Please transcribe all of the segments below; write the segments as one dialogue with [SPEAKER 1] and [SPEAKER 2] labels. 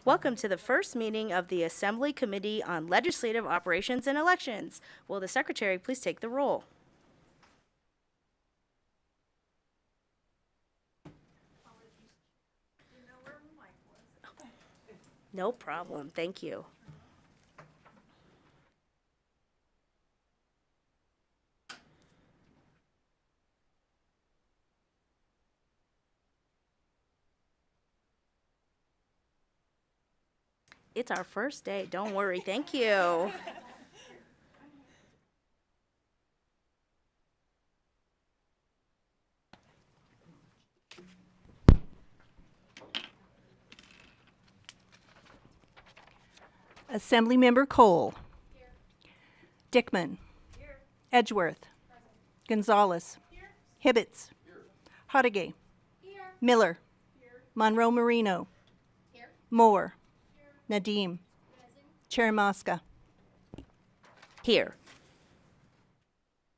[SPEAKER 1] Welcome to the first meeting of the Assembly Committee on Legislative Operations and Elections. Will the Secretary please take the roll? No problem. Thank you. It's our first day. Don't worry. Thank you.
[SPEAKER 2] Assemblymember Cole. Here. Dickman. Here. Edgeworth. Present. Gonzalez. Here. Hibbets. Here. Hottigay. Here. Miller. Here. Monroe Marino. Here. Moore. Here. Nadeem. Present. Chair Mosca.
[SPEAKER 1] Here.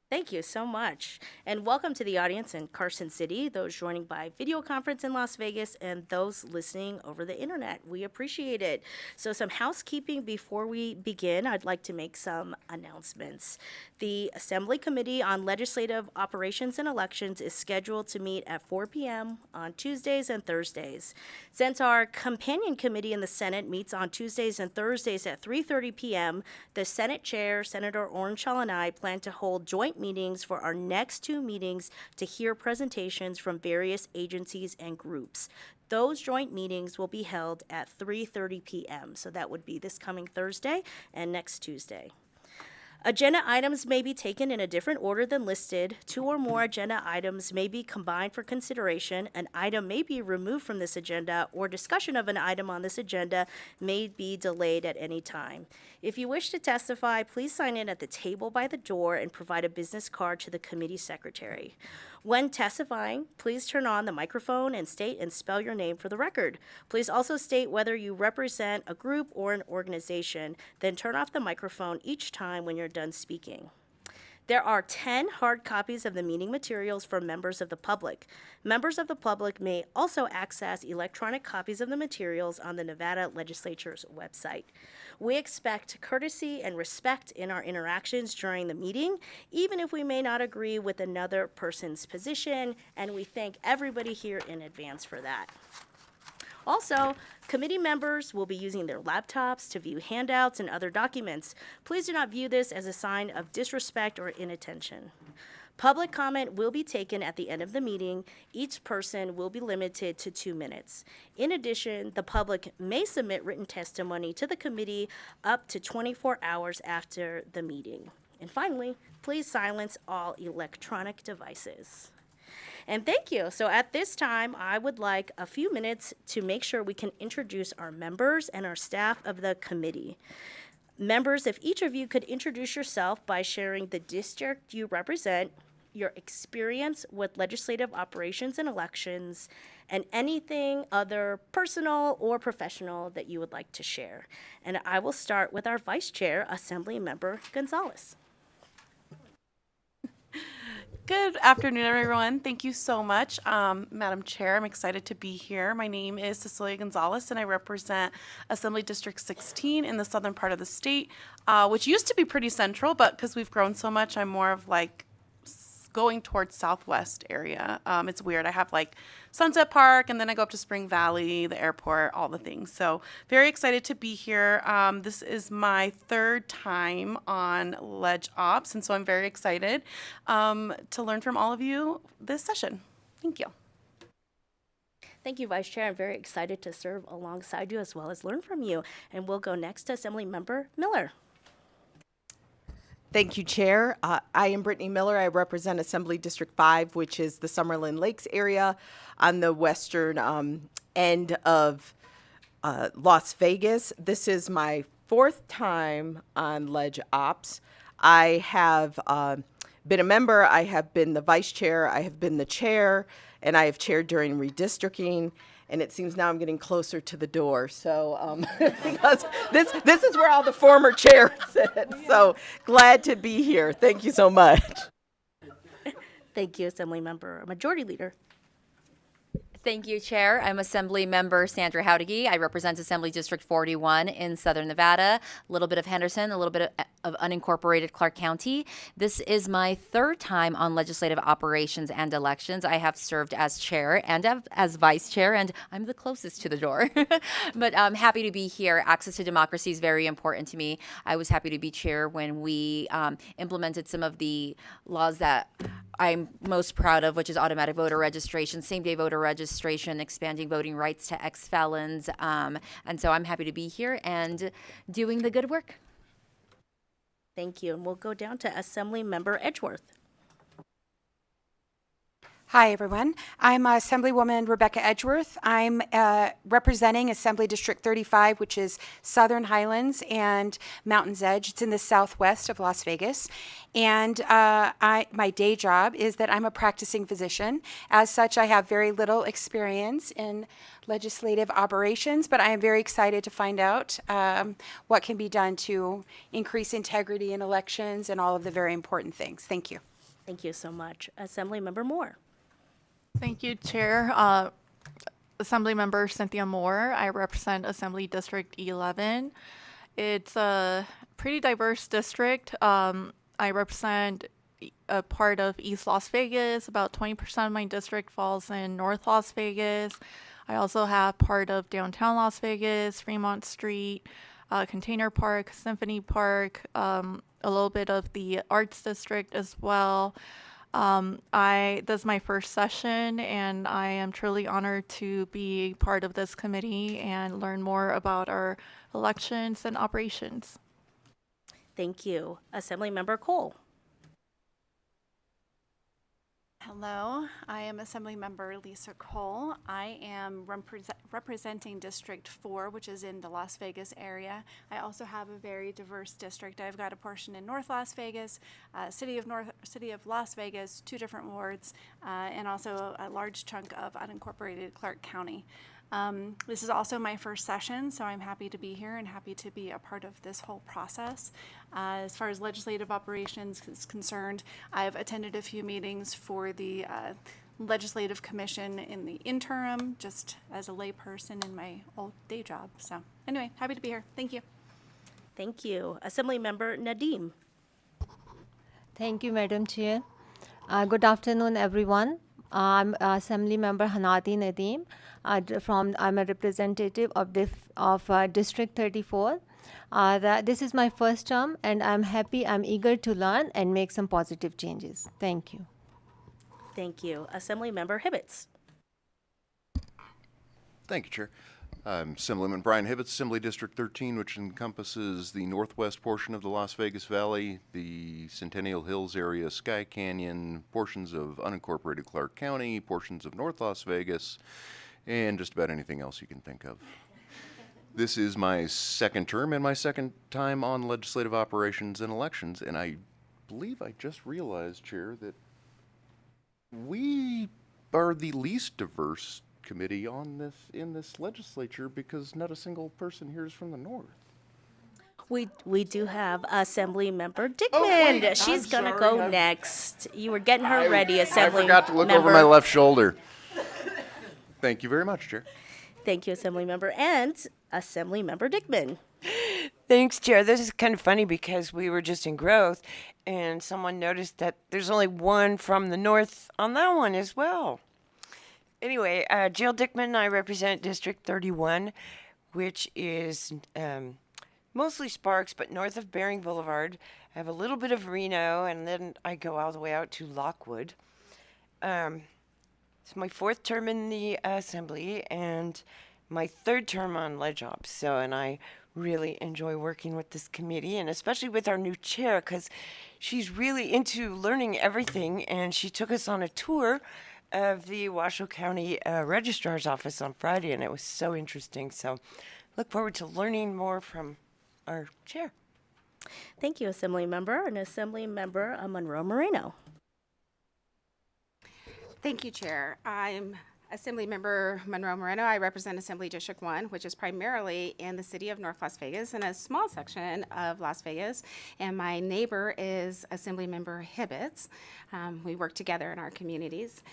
[SPEAKER 1] Thank you so much. And welcome to the audience in Carson City, those joining by video conference in Las Vegas, and those listening over the internet. We appreciate it. So some housekeeping before we begin. I'd like to make some announcements. The Assembly Committee on Legislative Operations and Elections is scheduled to meet at 4 p.m. on Tuesdays and Thursdays. Since our companion committee in the Senate meets on Tuesdays and Thursdays at 3:30 p.m., the Senate Chair, Senator Orenshaw, and I plan to hold joint meetings for our next two meetings to hear presentations from various agencies and groups. Those joint meetings will be held at 3:30 p.m., so that would be this coming Thursday and next Tuesday. Agenda items may be taken in a different order than listed. Two or more agenda items may be combined for consideration. An item may be removed from this agenda, or discussion of an item on this agenda may be delayed at any time. If you wish to testify, please sign in at the table by the door and provide a business card to the committee secretary. When testifying, please turn on the microphone and state and spell your name for the record. Please also state whether you represent a group or an organization, then turn off the microphone each time when you're done speaking. There are 10 hard copies of the meeting materials for members of the public. Members of the public may also access electronic copies of the materials on the Nevada Legislature's website. We expect courtesy and respect in our interactions during the meeting, even if we may not agree with another person's position, and we thank everybody here in advance for that. Also, committee members will be using their laptops to view handouts and other documents. Please do not view this as a sign of disrespect or inattention. Public comment will be taken at the end of the meeting. Each person will be limited to 2 minutes. In addition, the public may submit written testimony to the committee up to 24 hours after the meeting. And finally, please silence all electronic devices. And thank you. So at this time, I would like a few minutes to make sure we can introduce our members and our staff of the committee. Members, if each of you could introduce yourself by sharing the district you represent, your experience with legislative operations and elections, and anything other personal or professional that you would like to share. And I will start with our Vice Chair, Assemblymember Gonzalez.
[SPEAKER 3] Good afternoon, everyone. Thank you so much, Madam Chair. I'm excited to be here. My name is Cecilia Gonzalez, and I represent Assembly District 16 in the southern part of the state, which used to be pretty central, but because we've grown so much, I'm more of like going towards southwest area. It's weird. I have like Sunset Park, and then I go up to Spring Valley, the airport, all the things. So very excited to be here. This is my third time on Leg Ops, and so I'm very excited to learn from all of you this session. Thank you.
[SPEAKER 1] Thank you, Vice Chair. I'm very excited to serve alongside you as well as learn from you. And we'll go next to Assemblymember Miller.
[SPEAKER 4] Thank you, Chair. I am Brittany Miller. I represent Assembly District 5, which is the Summerlin Lakes area on the western end of Las Vegas. This is my fourth time on Leg Ops. I have been a member, I have been the vice chair, I have been the chair, and I have chaired during redistricting. And it seems now I'm getting closer to the door. So because this is where all the former chairs sit. So glad to be here. Thank you so much.
[SPEAKER 1] Thank you, Assemblymember Majority Leader.
[SPEAKER 5] Thank you, Chair. I'm Assembly Member Sandra Howdigi. I represent Assembly District 41 in Southern Nevada, a little bit of Henderson, a little bit of unincorporated Clark County. This is my third time on legislative operations and elections. I have served as chair and as vice chair, and I'm the closest to the door. But I'm happy to be here. Access to democracy is very important to me. I was happy to be chair when we implemented some of the laws that I'm most proud of, which is automatic voter registration, same-day voter registration, expanding voting rights to ex-felons. And so I'm happy to be here and doing the good work.
[SPEAKER 1] Thank you. And we'll go down to Assembly Member Edgeworth.
[SPEAKER 6] Hi, everyone. I'm Assemblywoman Rebecca Edgeworth. I'm representing Assembly District 35, which is Southern Highlands and Mountain's Edge. It's in the southwest of Las Vegas. And my day job is that I'm a practicing physician. As such, I have very little experience in legislative operations, but I am very excited to find out what can be done to increase integrity in elections and all of the very important things. Thank you.
[SPEAKER 1] Thank you so much. Assembly Member Moore.
[SPEAKER 7] Thank you, Chair. Assembly Member Cynthia Moore. I represent Assembly District 11. It's a pretty diverse district. I represent a part of East Las Vegas. About 20% of my district falls in North Las Vegas. I also have part of downtown Las Vegas, Fremont Street, Container Park, Symphony Park, a little bit of the Arts District as well. This is my first session, and I am truly honored to be part of this committee and learn more about our elections and operations.
[SPEAKER 1] Thank you. Assembly Member Cole.
[SPEAKER 8] Hello, I am Assemblymember Lisa Cole. I am representing District 4, which is in the Las Vegas area. I also have a very diverse district. I've got a portion in North Las Vegas, City of Las Vegas, 2 different wards, and also a large chunk of unincorporated Clark County. This is also my first session, so I'm happy to be here and happy to be a part of this whole process. As far as legislative operations is concerned, I've attended a few meetings for the Legislative Commission in the interim, just as a layperson in my old day job. So anyway, happy to be here. Thank you.
[SPEAKER 1] Thank you. Assembly Member Nadeem.
[SPEAKER 9] Thank you, Madam Chair. Good afternoon, everyone. I'm Assembly Member Hanati Nadeem. I'm a representative of District 34. This is my first term, and I'm happy. I'm eager to learn and make some positive changes. Thank you.
[SPEAKER 1] Thank you. Assembly Member Hibbets.
[SPEAKER 10] Thank you, Chair. I'm Assemblyman Brian Hibbets, Assembly District 13, which encompasses the northwest portion of the Las Vegas Valley, the Centennial Hills area, Sky Canyon, portions of unincorporated Clark County, portions of North Las Vegas, and just about anything else you can think of. This is my second term and my second time on legislative operations and elections, and I believe I just realized, Chair, that we are the least diverse committee in this legislature because not a single person here is from the north.
[SPEAKER 1] We do have Assembly Member Dickman.
[SPEAKER 10] wait,
[SPEAKER 1] She's
[SPEAKER 10] I'm
[SPEAKER 1] gonna
[SPEAKER 10] sorry,
[SPEAKER 1] go
[SPEAKER 10] I'm-
[SPEAKER 1] next. You were getting her ready, Assembly
[SPEAKER 10] I forgot to look
[SPEAKER 1] Member.
[SPEAKER 10] over my left shoulder. Thank you very much, Chair.
[SPEAKER 1] Thank you, Assembly Member, and Assembly Member Dickman.
[SPEAKER 11] Thanks, Chair. This is kind of funny because we were just in growth and someone noticed that there's only one from the north on that one as well. Anyway, Jill Dickman, I represent District 31, which is mostly Sparks, but north of Bering Boulevard. I have a little bit of Reno, and then I go all the way out to Lockwood. It's my 4th term in the Assembly and my 3rd term on Leg Ops. And I really enjoy working with this committee, and especially with our new chair, because she's really into learning everything, and she took us on a tour of the Washoe County Registrar's Office on Friday, and it was so interesting. So look forward to learning more from our chair.
[SPEAKER 1] Thank you, Assembly Member, and Assembly Member Monroe Moreno.
[SPEAKER 12] Thank you, Chair. I'm Assemblymember Monroe Moreno. I represent Assembly District 1, which is primarily in the city of North Las Vegas and a small section of Las Vegas. And my neighbor is Assemblymember Hibbets. We work together in our communities.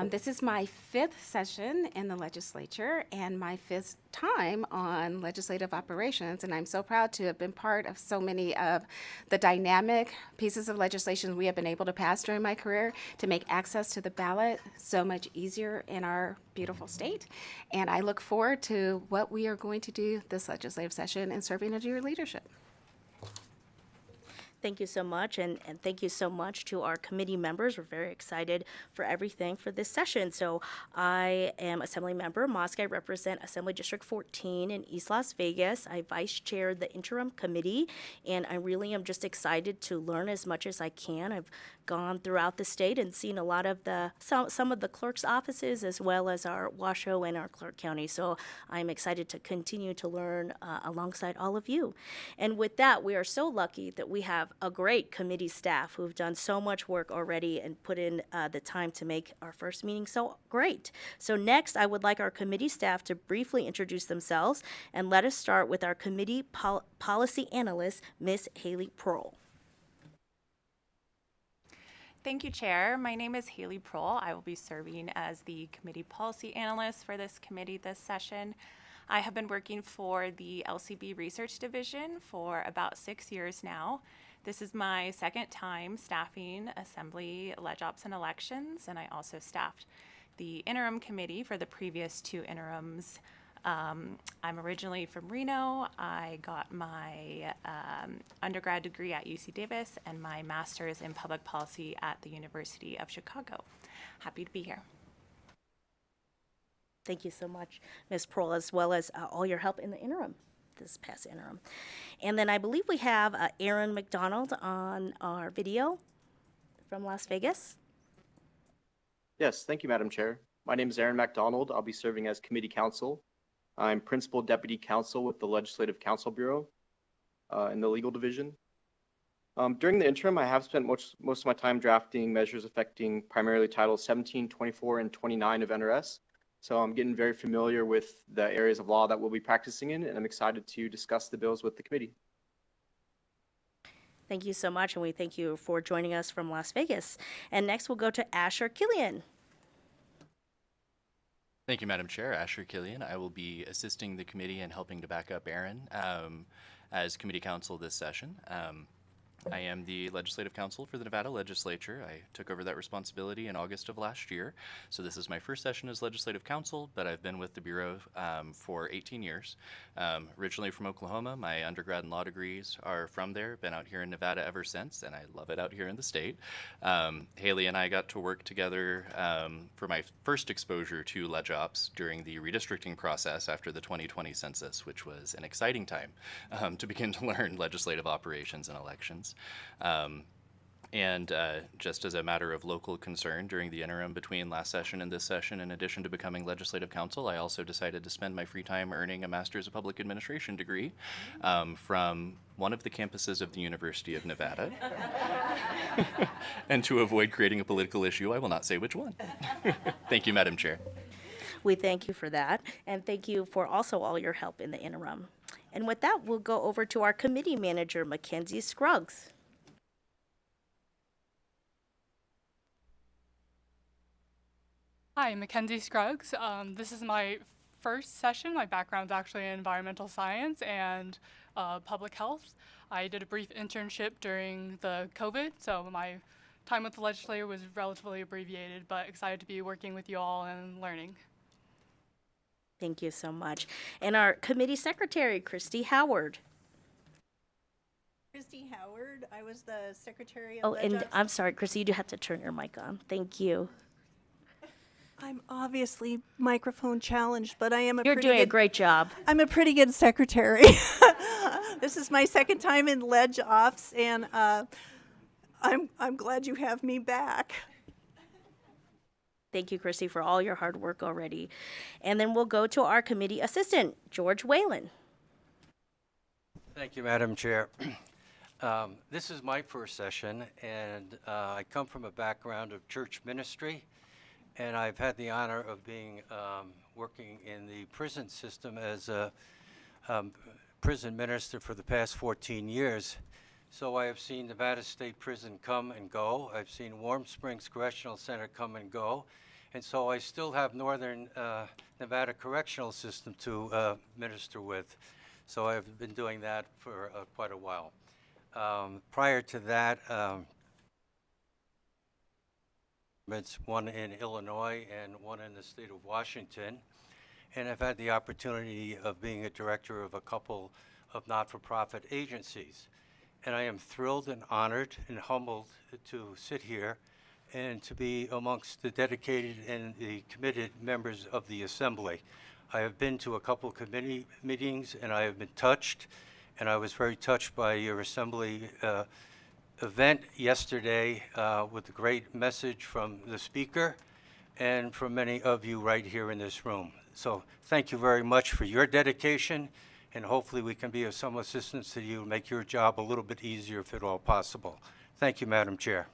[SPEAKER 12] This is my 5th session in the legislature and my 5th time on legislative operations, and I'm so proud to have been part of so many of the dynamic pieces of legislation we have been able to pass during my career to make access to the ballot so much easier in our beautiful state. And I look forward to what we are going to do this legislative session and serving under your leadership.
[SPEAKER 1] Thank you so much, and thank you so much to our committee members. We're very excited for everything for this session. So I am Assemblymember Mosk. I represent Assembly District 14 in East Las Vegas. I vice chair the interim committee, and I really am just excited to learn as much as I can. I've gone throughout the state and seen a lot of some of the clerk's offices as well as our Washoe and our Clark County. So I'm excited to continue to learn alongside all of you. And with that, we are so lucky that we have a great committee staff who've done so much work already and put in the time to make our first meeting so great. So next, I would like our committee staff to briefly introduce themselves, and let us start with our committee policy analyst, Ms. Haley Prohl.
[SPEAKER 13] Thank you, Chair. My name is Haley Prohl. I will be serving as the committee policy analyst for this committee this session. I have been working for the LCB Research Division for about 6 years now. This is my second time staffing Assembly Leg Ops and Elections, and I also staffed the interim committee for the previous 2 interims. I'm originally from Reno. I got my undergrad degree at UC Davis and my master's in public policy at the University of Chicago. Happy to be here.
[SPEAKER 1] Thank you so much, Ms. Prohl, as well as all your help in the interim, this past interim. And then I believe we have Aaron McDonald on our video from Las Vegas.
[SPEAKER 14] Yes, thank you, Madam Chair. My name is Aaron McDonald. I'll be serving as committee counsel. I'm Principal Deputy Counsel with the Legislative Counsel Bureau in the Legal Division. During the interim, I have spent most of my time drafting measures affecting primarily Titles 17, 24, and 29 of NRS. So I'm getting very familiar with the areas of law that we'll be practicing in, and I'm excited to discuss the bills with the committee.
[SPEAKER 1] Thank you so much, and we thank you for joining us from Las Vegas. And next, we'll go to Asher Killian.
[SPEAKER 15] Thank you, Madam Chair. Asher Killian. I will be assisting the committee and helping to back up Aaron as committee counsel this session. I am the legislative counsel for the Nevada Legislature. I took over that responsibility in August of last year. So this is my first session as legislative counsel, but I've been with the Bureau for 18 years. Originally from Oklahoma, my undergrad and law degrees are from there. Been out here in Nevada ever since, and I love it out here in the state. Haley and I got to work together for my first exposure to leg ops during the redistricting process after the 2020 census, which was an exciting time to begin to learn legislative operations and elections. And just as a matter of local concern, during the interim between last session and this session, in addition to becoming legislative counsel, I also decided to spend my free time earning a Master's of Public Administration degree from one of the campuses of the University of Nevada. And to avoid creating a political issue, I will not say which one. Thank you, Madam Chair.
[SPEAKER 1] We thank you for that, and thank you for also all your help in the interim. And with that, we'll go over to our committee manager, Mackenzie Scruggs.
[SPEAKER 16] Hi, Mackenzie Scruggs. This is my first session. My background is actually in environmental science and public health. I did a brief internship during the COVID, so my time with the legislature was relatively abbreviated, but excited to be working with you all and learning.
[SPEAKER 1] Thank you so much. And our committee secretary, Christy Howard.
[SPEAKER 2] Christy Howard. I was the secretary of
[SPEAKER 1] Oh, and I'm sorry, Christy, you do have to turn your mic on. Thank you.
[SPEAKER 2] I'm obviously microphone challenged, but I am
[SPEAKER 1] You're doing a great job.
[SPEAKER 2] I'm a pretty good secretary. This is my second time in Leg Ops, and I'm glad you have me back.
[SPEAKER 1] Thank you, Christy, for all your hard work already. And then we'll go to our committee assistant, George Whalen.
[SPEAKER 17] Thank you, Madam Chair. This is my first session, and I come from a background of church ministry, and I've had the honor of being working in the prison system as a prison minister for the past 14 years. So I have seen Nevada State Prison come and go. I've seen Warm Springs Correctional Center come and go. And so I still have Northern Nevada Correctional System to minister with. So I've been doing that for quite a while. Prior to that, it's one in Illinois and one in the state of Washington. And I've had the opportunity of being a director of a couple of not-for-profit agencies. And I am thrilled and honored and humbled to sit here and to be amongst the dedicated and the committed members of the Assembly. I have been to a couple committee meetings and I have been touched, and I was very touched by your Assembly event yesterday with a great message from the Speaker and from many of you right here in this room. So thank you very much for your dedication, and hopefully we can be of some assistance to you and make your job a little bit easier if at all possible. Thank you, Madam Chair.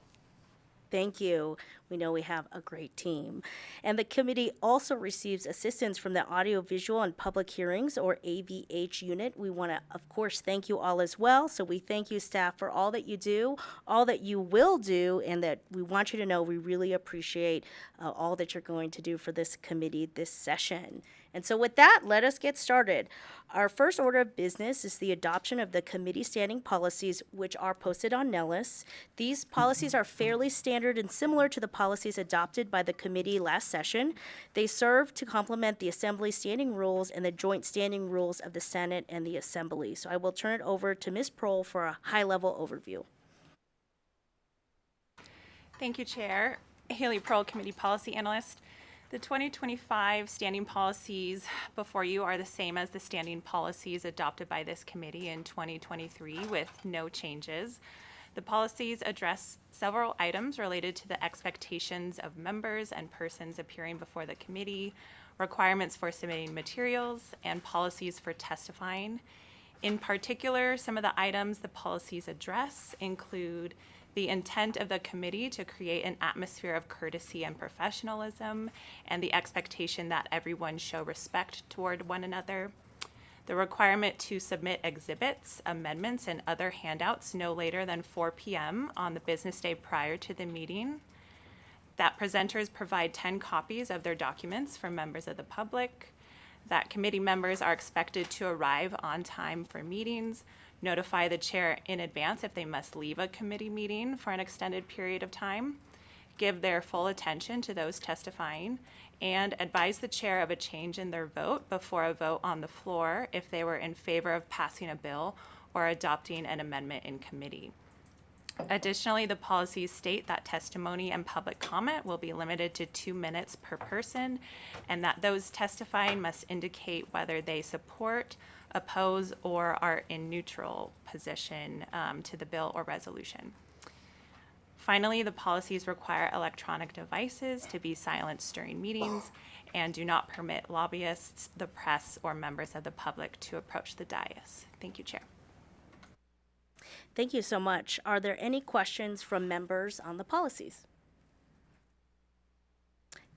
[SPEAKER 1] Thank you. We know we have a great team. And the committee also receives assistance from the Audiovisual and Public Hearings, or AVH unit. We want to, of course, thank you all as well. So we thank you, staff, for all that you do, all that you will do, and that we want you to know we really appreciate all that you're going to do for this committee this session. And so with that, let us get started. Our first order of business is the adoption of the committee standing policies, which are posted on Nellis. These policies are fairly standard and similar to the policies adopted by the committee last session. They serve to complement the Assembly standing rules and the joint standing rules of the Senate and the Assembly. So I will turn it over to Ms. Prohl for a high-level overview.
[SPEAKER 13] Thank you, Chair. Haley Prohl, Committee Policy Analyst. The 2025 standing policies before you are the same as the standing policies adopted by this committee in 2023 with no changes. The policies address several items related to the expectations of members and persons appearing before the committee, requirements for submitting materials, and policies for testifying. In particular, some of the items the policies address include the intent of the committee to create an atmosphere of courtesy and professionalism, and the expectation that everyone show respect toward one another. The requirement to submit exhibits, amendments, and other handouts no later than 4 p.m. on the business day prior to the meeting. That presenters provide 10 copies of their documents for members of the public. That committee members are expected to arrive on time for meetings, notify the chair in advance if they must leave a committee meeting for an extended period of time, give their full attention to those testifying, and advise the chair of a change in their vote before a vote on the floor if they were in favor of passing a bill or adopting an amendment in committee. Additionally, the policies state that testimony and public comment will be limited to 2 minutes per person, and that those testifying must indicate whether they support, oppose, or are in neutral position to the bill or resolution. Finally, the policies require electronic devices to be silenced during meetings and do not permit lobbyists, the press, or members of the public to approach the dais. Thank you, Chair.
[SPEAKER 1] Thank you so much. Are there any questions from members on the policies?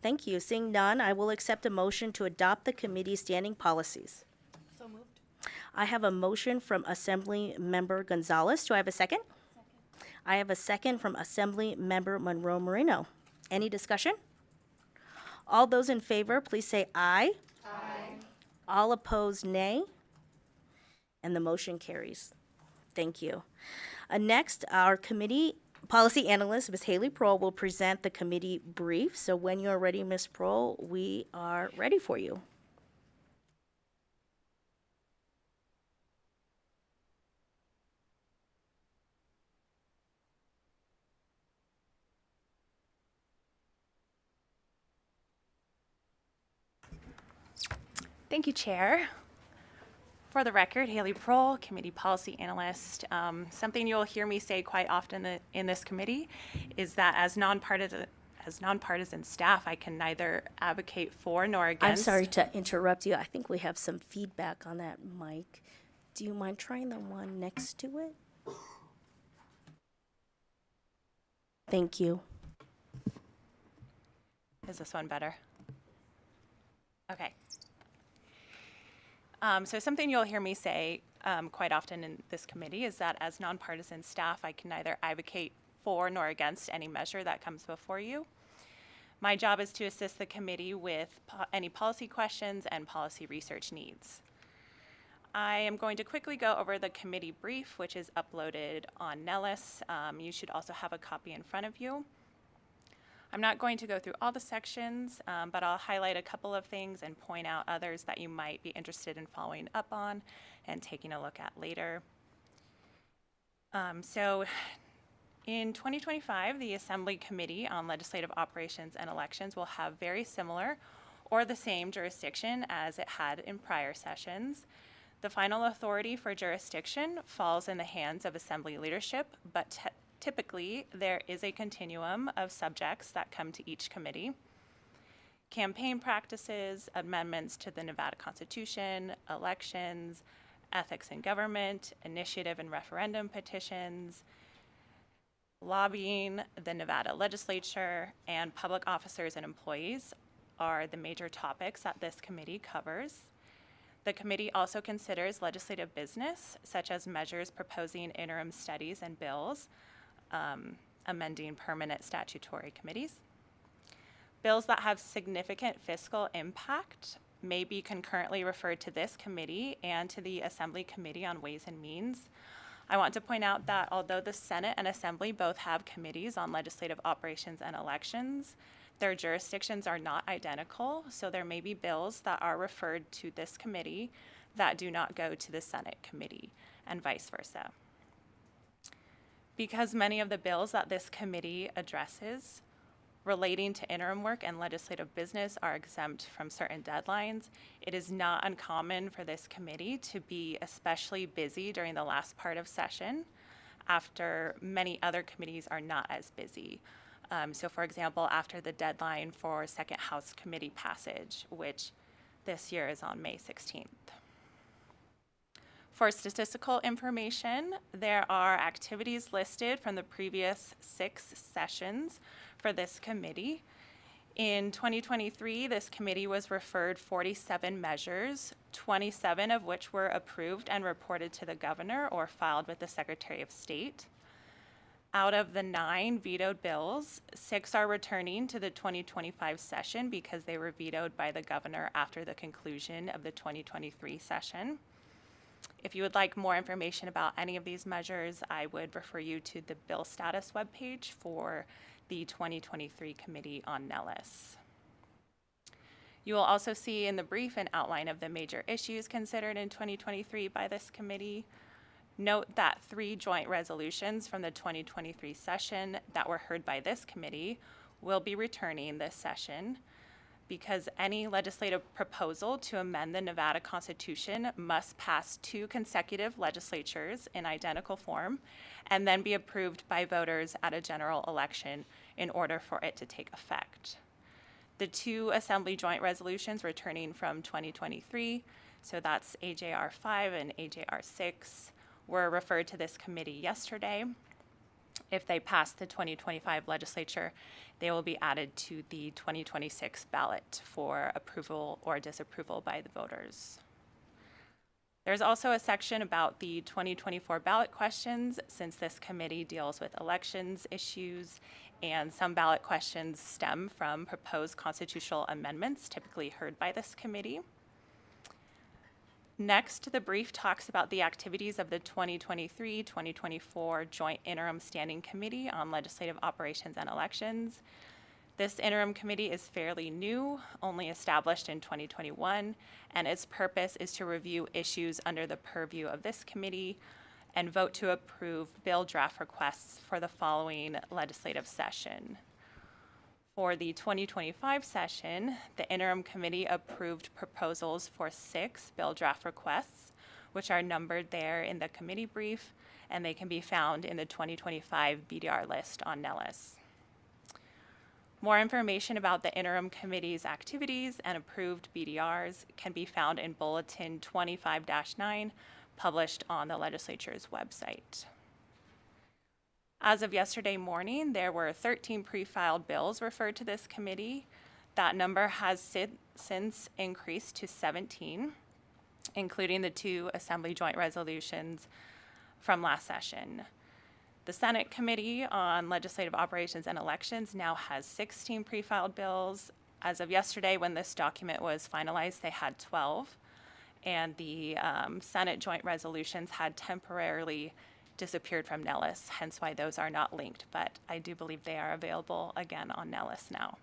[SPEAKER 1] Thank you. Seeing none, I will accept a motion to adopt the committee standing policies.
[SPEAKER 13] So moved.
[SPEAKER 1] I have a motion from Assembly Member Gonzalez. Do I have a second? I have a second from Assembly Member Monroe Moreno. Any discussion? All those in favor, please say aye. Aye. All opposed, nay. And the motion carries. Thank you. Next, our committee policy analyst, Ms. Haley Prohl, will present the committee brief. So when you're ready, Ms. Prohl, we are ready for you.
[SPEAKER 13] Thank you, Chair. For the record, Haley Prohl, Committee Policy Analyst. Something you'll hear me say quite often in this committee is that as nonpartisan staff, I can neither advocate for nor against.
[SPEAKER 1] I'm sorry to interrupt you. I think we have some feedback on that mic. Do you mind trying the one next to it? Thank you.
[SPEAKER 13] Is this one better? Okay. So something you'll hear me say quite often in this committee is that as nonpartisan staff, I can neither advocate for nor against any measure that comes before you. My job is to assist the committee with any policy questions and policy research needs. I am going to quickly go over the committee brief, which is uploaded on Nellis. You should also have a copy in front of you. I'm not going to go through all the sections, but I'll highlight a couple of things and point out others that you might be interested in following up on and taking a look at later. So in 2025, the Assembly Committee on Legislative Operations and Elections will have very similar or the same jurisdiction as it had in prior sessions. The final authority for jurisdiction falls in the hands of Assembly leadership, but typically there is a continuum of subjects that come to each committee. Campaign practices, amendments to the Nevada Constitution, elections, ethics in government, initiative and referendum petitions, lobbying, the Nevada Legislature, and public officers and employees are the major topics that this committee covers. The committee also considers legislative business, such as measures proposing interim studies and bills, amending permanent statutory committees. Bills that have significant fiscal impact may be concurrently referred to this committee and to the Assembly Committee on Ways and Means. I want to point out that although the Senate and Assembly both have committees on legislative operations and elections, their jurisdictions are not identical, so there may be bills that are referred to this committee that do not go to the Senate committee, and vice versa. Because many of the bills that this committee addresses relating to interim work and legislative business are exempt from certain deadlines, it is not uncommon for this committee to be especially busy during the last part of session after many other committees are not as busy. So for example, after the deadline for second House committee passage, which this year is on May 16th. For statistical information, there are activities listed from the previous 6 sessions for this committee. In 2023, this committee was referred 47 measures, 27 of which were approved and reported to the governor or filed with the Secretary of State. Out of the 9 vetoed bills, 6 are returning to the 2025 session because they were vetoed by the governor after the conclusion of the 2023 session. If you would like more information about any of these measures, I would refer you to the bill status webpage for the 2023 committee on Nellis. You will also see in the brief an outline of the major issues considered in 2023 by this committee. Note that 3 joint resolutions from the 2023 session that were heard by this committee will be returning this session because any legislative proposal to amend the Nevada Constitution must pass 2 consecutive legislatures in identical form and then be approved by voters at a general election in order for it to take effect. The 2 Assembly joint resolutions returning from 2023, so that's AJR 5 and AJR 6, were referred to this committee yesterday. If they pass the 2025 legislature, they will be added to the 2026 ballot for approval or disapproval by the voters. There's also a section about the 2024 ballot questions, since this committee deals with elections issues, and some ballot questions stem from proposed constitutional amendments typically heard by this committee. Next, the brief talks about the activities of the 2023-2024 Joint Interim Standing Committee on Legislative Operations and Elections. This interim committee is fairly new, only established in 2021, and its purpose is to review issues under the purview of this committee and vote to approve bill draft requests for the following legislative session. For the 2025 session, the interim committee approved proposals for 6 bill draft requests, which are numbered there in the committee brief, and they can be found in the 2025 BDR list on Nellis. More information about the interim committee's activities and approved BDRs can be found in Bulletin 25-9, published on the legislature's website. As of yesterday morning, there were 13 pre-filed bills referred to this committee. That number has since increased to 17, including the 2 Assembly joint resolutions from last session. The Senate Committee on Legislative Operations and Elections now has 16 pre-filed bills. As of yesterday, when this document was finalized, they had 12. And the Senate joint resolutions had temporarily disappeared from Nellis, hence why those are not linked. But I do believe they are available again on Nellis now.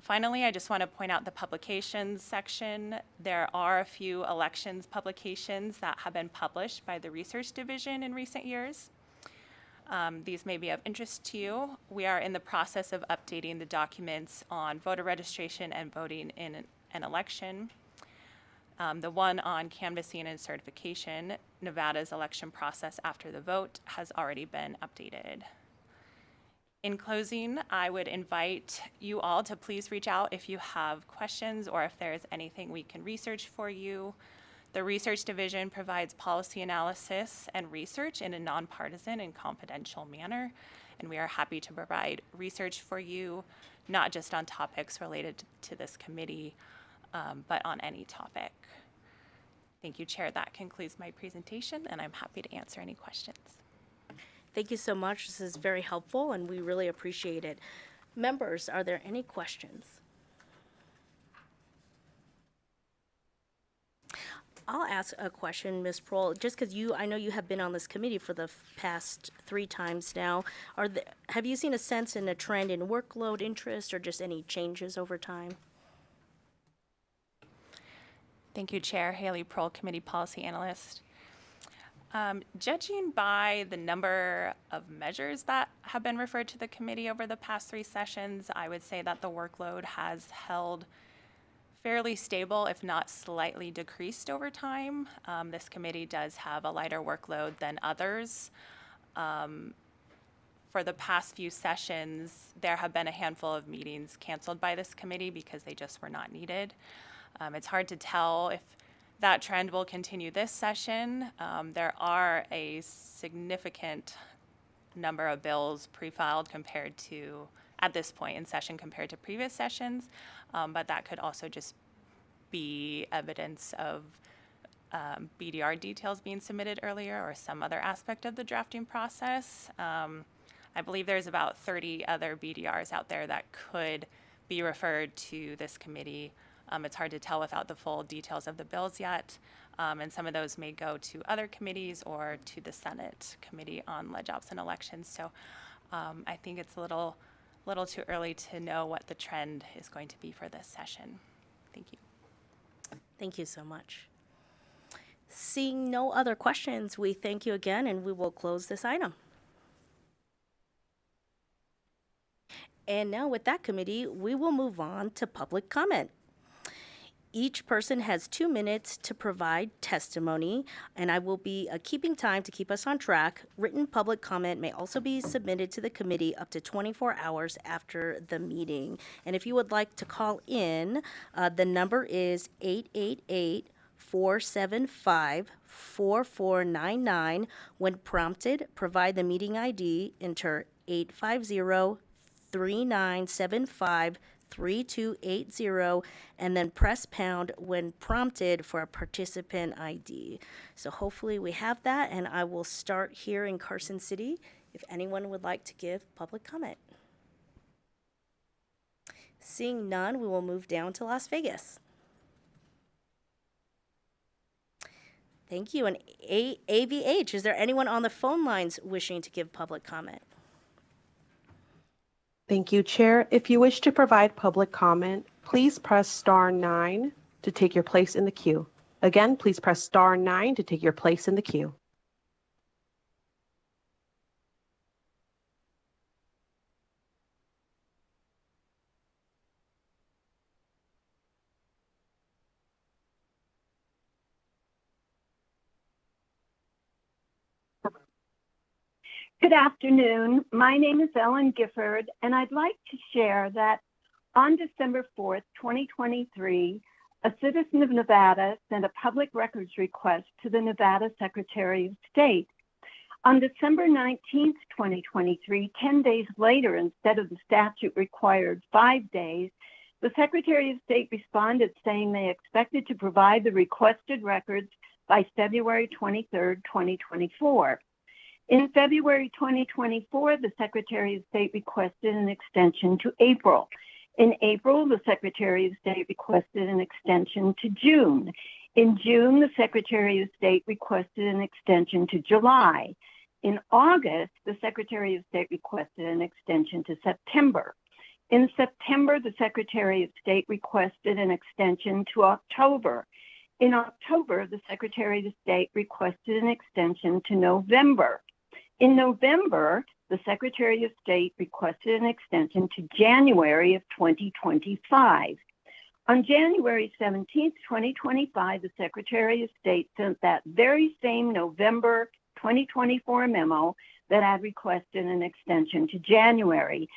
[SPEAKER 13] Finally, I just want to point out the publications section. There are a few elections publications that have been published by the Research Division in recent years. These may be of interest to you. We are in the process of updating the documents on voter registration and voting in an election. The one on canvassing and certification, Nevada's election process after the vote, has already been updated. In closing, I would invite you all to please reach out if you have questions or if there is anything we can research for you. The Research Division provides policy analysis and research in a nonpartisan and confidential manner, and we are happy to provide research for you, not just on topics related to this committee, but on any topic. Thank you, Chair. That concludes my presentation, and I'm happy to answer any questions.
[SPEAKER 1] Thank you so much. This is very helpful, and we really appreciate it. Members, are there any questions? I'll ask a question, Ms. Prohl, just because I know you have been on this committee for the past 3 times now. Have you seen a sense in a trend in workload, interest, or just any changes over time?
[SPEAKER 13] Thank you, Chair. Haley Prohl, Committee Policy Analyst. Judging by the number of measures that have been referred to the committee over the past 3 sessions, I would say that the workload has held fairly stable, if not slightly decreased over time. This committee does have a lighter workload than others. For the past few sessions, there have been a handful of meetings canceled by this committee because they just were not needed. It's hard to tell if that trend will continue this session. There are a significant number of bills pre-filed compared to, at this point in session, compared to previous sessions, but that could also just be evidence of BDR details being submitted earlier or some other aspect of the drafting process. I believe there's about 30 other BDRs out there that could be referred to this committee. It's hard to tell without the full details of the bills yet, and some of those may go to other committees or to the Senate Committee on Leg Ops and Elections. So I think it's a little too early to know what the trend is going to be for this session. Thank you.
[SPEAKER 1] Thank you so much. Seeing no other questions, we thank you again, and we will close this item. And now with that committee, we will move on to public comment. Each person has 2 minutes to provide testimony, and I will be keeping time to keep us on track. Written public comment may also be submitted to the committee up to 24 hours after the meeting. And if you would like to call in, the number is 888-475-4499. When prompted, provide the meeting ID, enter 850-3975-3280, and then press pound when prompted for a participant ID. So hopefully we have that, and I will start here in Carson City if anyone would like to give public comment. Seeing none, we will move down to Las Vegas. Thank you. And AVH, is there anyone on the phone lines wishing to give public comment?
[SPEAKER 18] Thank you, Chair. If you wish to provide public comment, please press star 9 to take your place in the queue. Again, please press star 9 to take your place in the queue.
[SPEAKER 19] Good afternoon. My name is Ellen Gifford, and I'd like to share that on December 4th, 2023, a citizen of Nevada sent a public records request to the Nevada Secretary of State. On December 19th, 2023, 10 days later, instead of the statute required 5 days, the Secretary of State responded saying they expected to provide the requested records by February 23rd, 2024. In February 2024, the Secretary of State requested an extension to April. In April, the Secretary of State requested an extension to June. In June, the Secretary of State requested an extension to July. In August, the Secretary of State requested an extension to September. In September, the Secretary of State requested an extension to October. In October, the Secretary of State requested an extension to November. In November, the Secretary of State requested an extension to January of 2025. On January 17th, 2025, the Secretary of State sent that very same November 2024 memo that had requested an extension to January.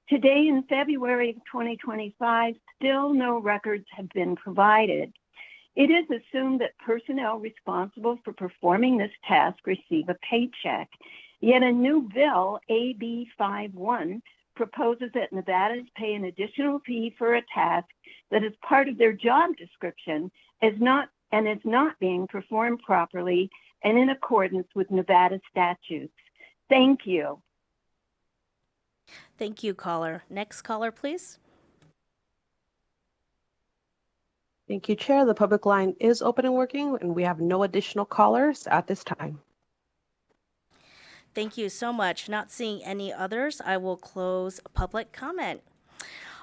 [SPEAKER 19] Today, in February of 2025, still no records have been provided. It is assumed that personnel responsible for performing this task receive a paycheck. Yet a new bill, AB 51, proposes that Nevadas pay an additional fee for a task that is part of their job description is not being performed properly and in accordance with Nevada statutes. Thank you.
[SPEAKER 1] Thank you, caller. Next caller, please.
[SPEAKER 18] Thank you, Chair. The public line is open and working, and we have no additional callers at this time.
[SPEAKER 1] Thank you so much. Not seeing any others, I will close public comment.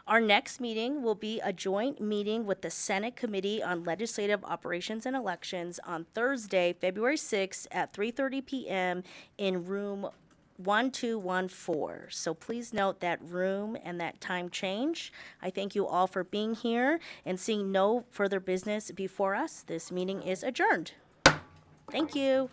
[SPEAKER 1] Our next meeting will be a joint meeting with the Senate Committee on Legislative Operations and Elections on Thursday, February 6th at 3:30 p.m. in room 1214. So please note that room and that time change. I thank you all for being here, and seeing no further business before us, this meeting is adjourned. Thank you.